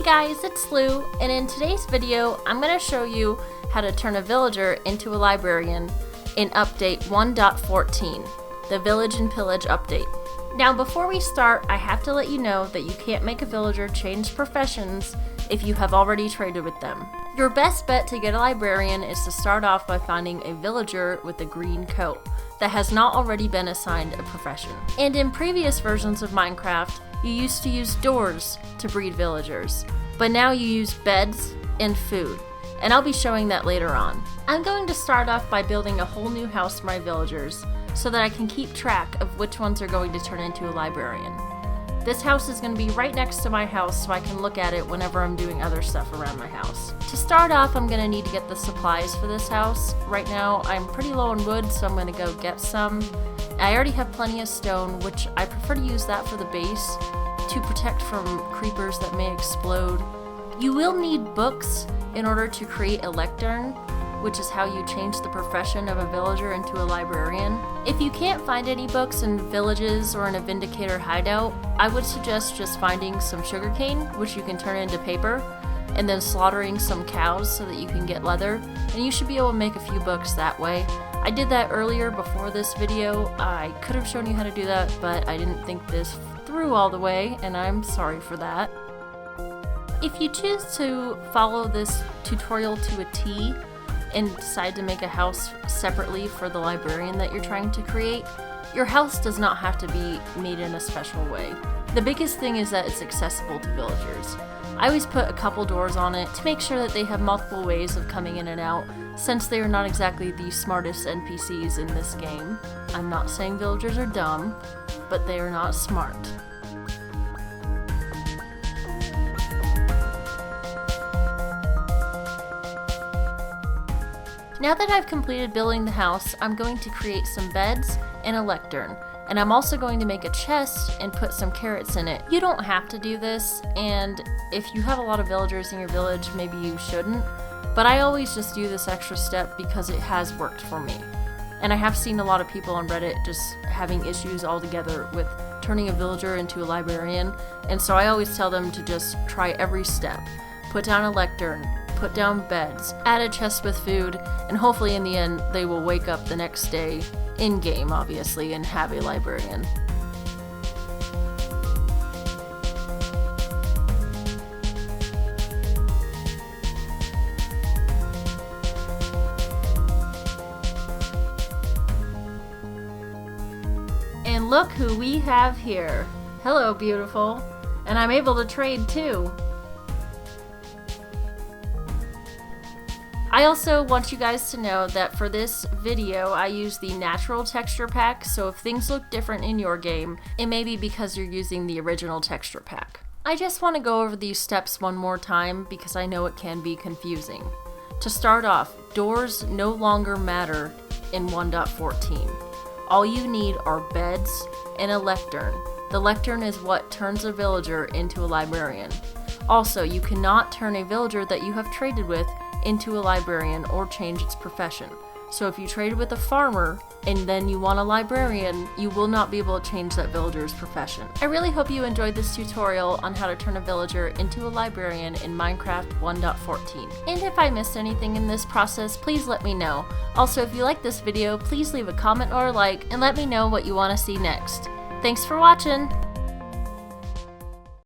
Hey guys, it's Lou, and in today's video, I'm going to show you how to turn a villager into a librarian in update 1.14, the Village and Pillage update. Now before we start, I have to let you know that you can't make a villager change professions if you have already traded with them. Your best bet to get a librarian is to start off by finding a villager with a green coat that has not already been assigned a profession. And in previous versions of Minecraft, you used to use doors to breed villagers, but now you use beds and food, and I'll be showing that later on. I'm going to start off by building a whole new house for my villagers so that I can keep track of which ones are going to turn into a librarian. This house is going to be right next to my house so I can look at it whenever I'm doing other stuff around my house. To start off, I'm going to need to get the supplies for this house. Right now, I'm pretty low on wood, so I'm going to go get some. I already have plenty of stone, which I prefer to use that for the base to protect from creepers that may explode. You will need books in order to create a lectern, which is how you change the profession of a villager into a librarian. If you can't find any books in villages or in a Vindicator hideout, I would suggest just finding some sugarcane, which you can turn into paper, and then slaughtering some cows so that you can get leather, and you should be able to make a few books that way. I did that earlier before this video. I could have shown you how to do that, but I didn't think this through all the way, and I'm sorry for that. If you choose to follow this tutorial to a T, and decide to make a house separately for the librarian that you're trying to create, your house does not have to be made in a special way. The biggest thing is that it's accessible to villagers. I always put a couple doors on it to make sure that they have multiple ways of coming in and out, since they are not exactly the smartest NPCs in this game. I'm not saying villagers are dumb, but they are not smart. Now that I've completed building the house, I'm going to create some beds and a lectern. And I'm also going to make a chest and put some carrots in it. You don't have to do this, and if you have a lot of villagers in your village, maybe you shouldn't. But I always just do this extra step because it has worked for me. And I have seen a lot of people on Reddit just having issues altogether with turning a villager into a librarian. And so I always tell them to just try every step. Put down a lectern, put down beds, add a chest with food, and hopefully in the end they will wake up the next day, in-game obviously, and have a librarian. And look who we have here. Hello, beautiful. And I'm able to trade too. I also want you guys to know that for this video, I use the natural texture pack, so if things look different in your game, it may be because you're using the original texture pack. I just want to go over these steps one more time because I know it can be confusing. To start off, doors no longer matter in 1.14. All you need are beds and a lectern. The lectern is what turns a villager into a librarian. Also, you cannot turn a villager that you have traded with into a librarian or change its profession. So if you traded with a farmer and then you want a librarian, you will not be able to change that villager's profession. I really hope you enjoyed this tutorial on how to turn a villager into a librarian in Minecraft 1.14. And if I missed anything in this process, please let me know. Also, if you like this video, please leave a comment or a like and let me know what you want to see next. Thanks for watching!